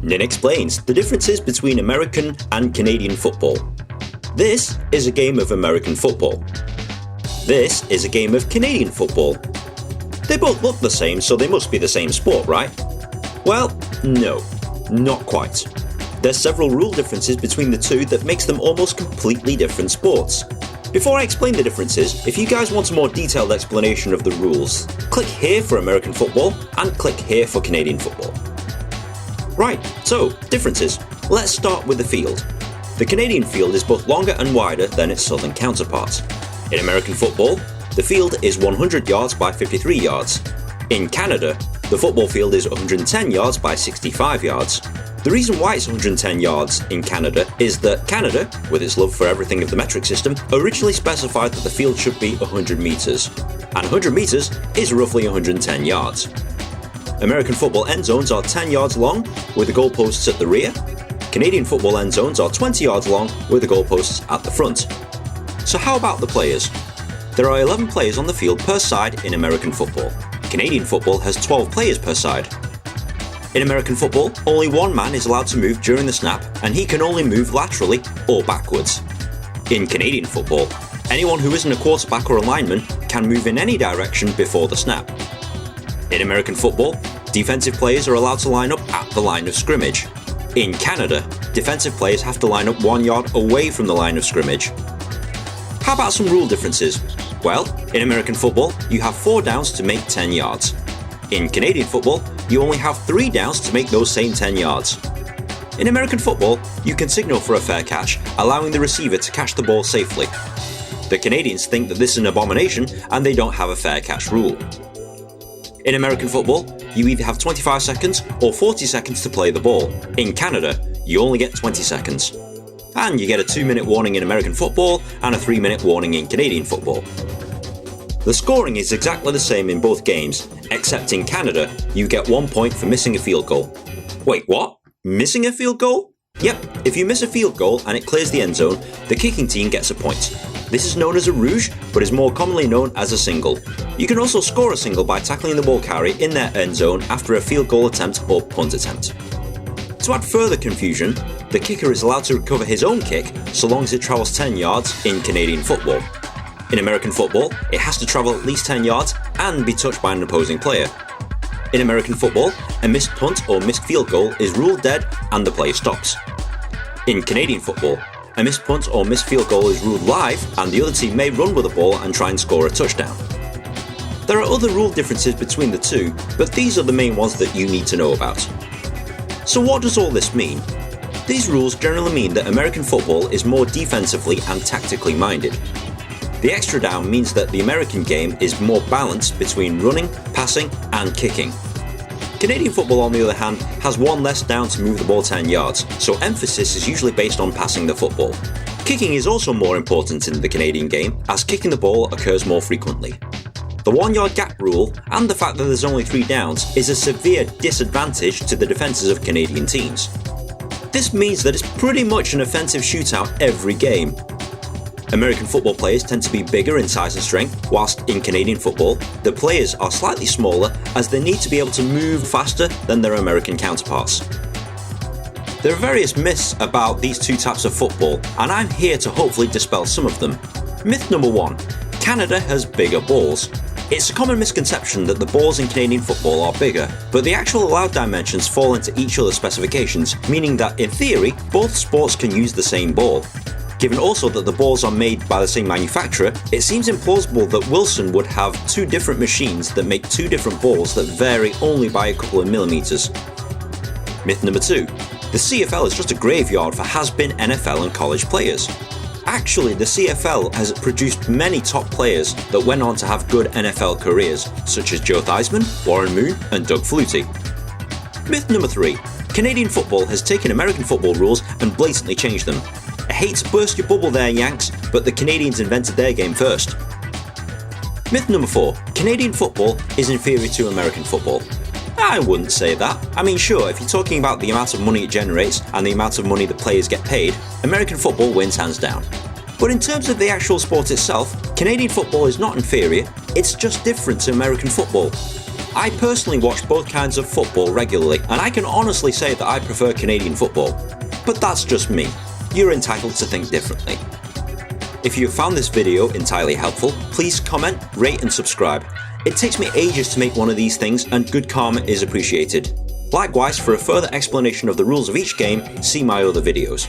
Ninh explains the differences between American and Canadian football. This is a game of American football. This is a game of Canadian football. They both look the same, so they must be the same sport, right? Well, no, not quite. There's several rule differences between the two that makes them almost completely different sports. Before I explain the differences, if you guys want a more detailed explanation of the rules, click here for American football and click here for Canadian football. Right, so, differences. Let's start with the field. The Canadian field is both longer and wider than its southern counterpart. In American football, the field is 100 yards by 53 yards. In Canada, the football field is 110 yards by 65 yards. The reason why it's 110 yards in Canada is that Canada, with its love for everything of the metric system, originally specified that the field should be 100 metres, and 100 metres is roughly 110 yards. American football end zones are 10 yards long, with the goalposts at the rear. Canadian football end zones are 20 yards long, with the goalposts at the front. So how about the players? There are 11 players on the field per side in American football. Canadian football has 12 players per side. In American football, only one man is allowed to move during the snap, and he can only move laterally or backwards. In Canadian football, anyone who isn't a quarterback or a lineman can move in any direction before the snap. In American football, defensive players are allowed to line up at the line of scrimmage. In Canada, defensive players have to line up 1 yard away from the line of scrimmage. How about some rule differences? Well, in American football, you have 4 downs to make 10 yards. In Canadian football, you only have 3 downs to make those same 10 yards. In American football, you can signal for a fair catch, allowing the receiver to catch the ball safely. The Canadians think that this is an abomination and they don't have a fair catch rule. In American football, you either have 25 seconds or 40 seconds to play the ball. In Canada, you only get 20 seconds. And you get a 2-minute warning in American football and a 3-minute warning in Canadian football. The scoring is exactly the same in both games, except in Canada, you get 1 point for missing a field goal. Wait, what? Missing a field goal? Yep, if you miss a field goal and it clears the end zone, the kicking team gets a point. This is known as a rouge, but is more commonly known as a single. You can also score a single by tackling the ball carrier in their end zone after a field goal attempt or punt attempt. To add further confusion, the kicker is allowed to recover his own kick so long as it travels 10 yards in Canadian football. In American football, it has to travel at least 10 yards and be touched by an opposing player. In American football, a missed punt or missed field goal is ruled dead and the play stops. In Canadian football, a missed punt or missed field goal is ruled live and the other team may run with the ball and try and score a touchdown. There are other rule differences between the two, but these are the main ones that you need to know about. So what does all this mean? These rules generally mean that American football is more defensively and tactically minded. The extra down means that the American game is more balanced between running, passing and kicking. Canadian football, on the other hand, has 1 less down to move the ball 10 yards, so emphasis is usually based on passing the football. Kicking is also more important in the Canadian game, as kicking the ball occurs more frequently. The 1 yard gap rule, and the fact that there's only 3 downs, is a severe disadvantage to the defences of Canadian teams. This means that it's pretty much an offensive shootout every game. American football players tend to be bigger in size and strength, whilst in Canadian football, the players are slightly smaller as they need to be able to move faster than their American counterparts. There are various myths about these two types of football, and I'm here to hopefully dispel some of them. Myth number 1. Canada has bigger balls. It's a common misconception that the balls in Canadian football are bigger, but the actual allowed dimensions fall into each other's specifications, meaning that in theory, both sports can use the same ball. Given also that the balls are made by the same manufacturer, it seems implausible that Wilson would have 2 different machines that make 2 different balls that vary only by a couple of millimeters. Myth number 2. The CFL is just a graveyard for has-been NFL and college players. Actually, the CFL has produced many top players that went on to have good NFL careers, such as Joe Theismann, Warren Moon and Doug Flutie. Myth number 3. Canadian football has taken American football rules and blatantly changed them. I hate to burst your bubble there, Yanks, but the Canadians invented their game first. Myth number 4. Canadian football is inferior to American football. I wouldn't say that. I mean, sure, if you're talking about the amount of money it generates and the amount of money the players get paid, American football wins hands down. But in terms of the actual sport itself, Canadian football is not inferior, it's just different to American football. I personally watch both kinds of football regularly, and I can honestly say that I prefer Canadian football. But that's just me. You're entitled to think differently. If you found this video entirely helpful, please comment, rate and subscribe. It takes me ages to make one of these things, and good karma is appreciated. Likewise, for a further explanation of the rules of each game, see my other videos.